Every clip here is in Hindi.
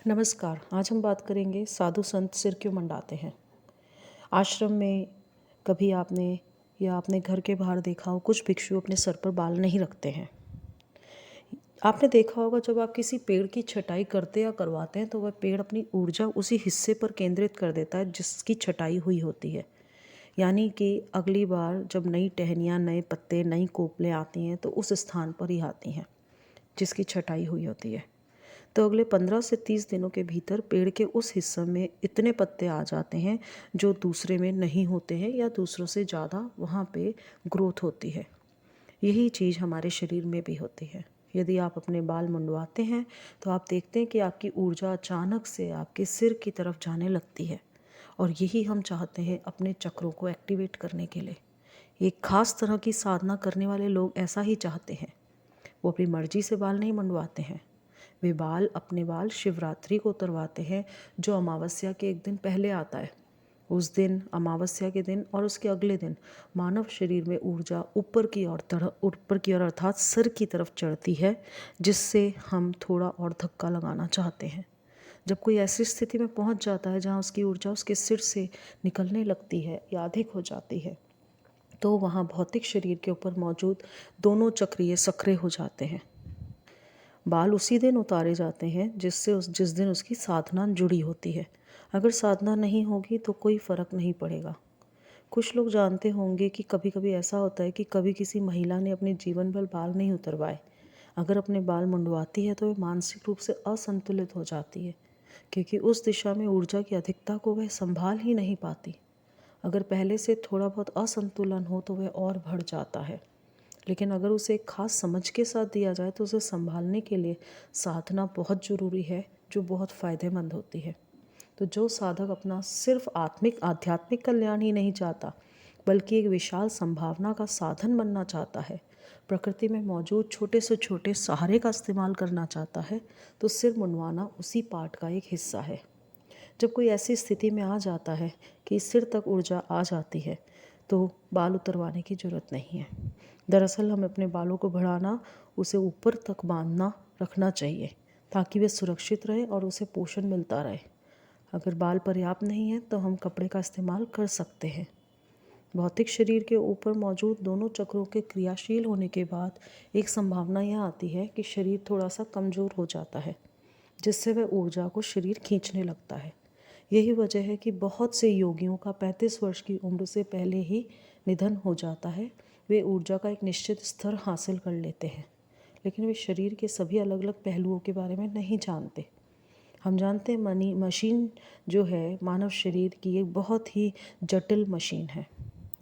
नमस्कार। आज हम बात करेंगे साधु संत सिर क्यों मंडाते हैं। आश्रम में कभी आपने या आपने घर के बाहर देखा हो, कुछ भिक्षु अपने सर पर बाल नहीं रखते हैं। आपने देखा होगा जब आप किसी पेड़ की छटाई करते या करवाते हैं तो वह पेड़ अपनी ऊर्जा उसी हिस्से पर केंद्रित कर देता है जिसकी छटाई हुई होती है। यानी कि अगली बार जब नई टहनियाँ, नए पत्ते, नई कोपलें आती हैं तो उस स्थान पर ही आती हैं जिसकी छटाई हुई होती है। तो अगले 15 से 30 दिनों के भीतर पेड़ के उस हिस्से में इतने पत्ते आ जाते हैं जो दूसरे में नहीं होते हैं या दूसरों से ज़्यादा वहाँ पे ग्रोथ होती है। यही चीज़ हमारे शरीर में भी होती है। यदि आप अपने बाल मुंडवाते हैं तो आप देखते हैं कि आपकी ऊर्जा अचानक से आपके सिर की तरफ जाने लगती है, और यही हम चाहते हैं अपने चक्रों को एक्टिवेट करने के लिए। एक खास तरह की साधना करने वाले लोग ऐसा ही चाहते हैं। वो अपनी मर्जी से बाल नहीं मुंडवाते हैं। वे अपने बाल शिवरात्रि को उतरवाते हैं, जो अमावस्या के एक दिन पहले आता है। उस दिन, अमावस्या के दिन और उसके अगले दिन मानव शरीर में ऊर्जा ऊपर की ओर अर्थात सिर की तरफ चढ़ती है, जिससे हम थोड़ा और धक्का लगाना चाहते हैं। जब कोई ऐसी स्थिति में पहुंच जाता है जहां उसकी ऊर्जा उसके सिर से निकलने लगती है या अधिक हो जाती है, तो वहाँ भौतिक शरीर के ऊपर मौजूद दोनों चक्रीय सक्रिय हो जाते हैं। बाल उसी दिन उतारे जाते हैं जिस दिन उसकी साधना जुड़ी होती है। अगर साधना नहीं होगी तो कोई फ़र्क नहीं पड़ेगा। कुछ लोग जानते होंगे कि कभी कभी ऐसा होता है कि कभी किसी महिला ने अपने जीवन भर बाल नहीं उतरवाए। अगर अपने बाल मुंडवाती है तो वह मानसिक रूप से असंतुलित हो जाती है, क्योंकि उस दिशा में ऊर्जा की अधिकता को वह संभाल ही नहीं पाती। अगर पहले से थोड़ा बहुत असंतुलन हो तो वह और बढ़ जाता है, लेकिन अगर उसे एक खास समझ के साथ दिया जाए तो उसे संभालने के लिए साधना बहुत ज़रूरी है, जो बहुत फ़ायदेमंद होती है। तो जो साधक अपना सिर्फ आध्यात्मिक कल्याण ही नहीं चाहता, बल्कि एक विशाल संभावना का साधन बनना चाहता है, प्रकृति में मौजूद छोटे से छोटे सहारे का इस्तेमाल करना चाहता है, तो सिर मुंडवाना उसी पाठ का एक हिस्सा है। जब कोई ऐसी स्थिति में आ जाता है कि सिर तक ऊर्जा आ जाती है, तो बाल उतरवाने की ज़रूरत नहीं है। दरअसल हमें अपने बालों को बढ़ाना, उसे ऊपर तक बांधना रखना चाहिए, ताकि वे सुरक्षित रहे और उसे पोषण मिलता रहे। अगर बाल पर्याप्त नहीं है तो हम कपड़े का इस्तेमाल कर सकते हैं। भौतिक शरीर के ऊपर मौजूद दोनों चक्रों के क्रियाशील होने के बाद एक संभावना यह आती है कि शरीर थोड़ा सा कमज़ोर हो जाता है, जिससे वह ऊर्जा को शरीर खींचने लगता है। यही वजह है कि बहुत से योगियों का 35 वर्ष की उम्र से पहले ही निधन हो जाता है। वे ऊर्जा का एक निश्चित स्तर हासिल कर लेते हैं, लेकिन वे शरीर के सभी अलग अलग पहलुओं के बारे में नहीं जानते। हम जानते हैं मशीन जो है मानव शरीर की, एक बहुत ही जटिल मशीन है।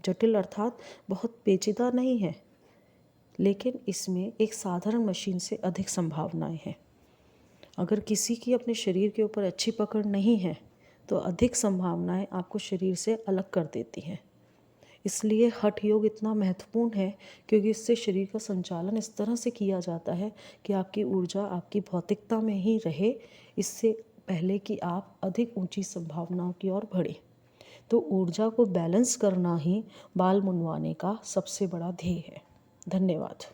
जटिल अर्थात बहुत पेचीदा नहीं है, लेकिन इसमें एक साधारण मशीन से अधिक संभावनाएं हैं। अगर किसी की अपने शरीर के ऊपर अच्छी पकड़ नहीं है तो अधिक संभावनाएं आपको शरीर से अलग कर देती हैं। इसलिए हठ योग इतना महत्वपूर्ण है, क्योंकि इससे शरीर का संचालन इस तरह से किया जाता है कि आपकी ऊर्जा आपकी भौतिकता में ही रहे, इससे पहले कि आप अधिक ऊंची संभावनाओं की ओर बढ़े। तो ऊर्जा को बैलेंस करना ही बाल मुंडवाने का सबसे बड़ा ध्येय है। धन्यवाद।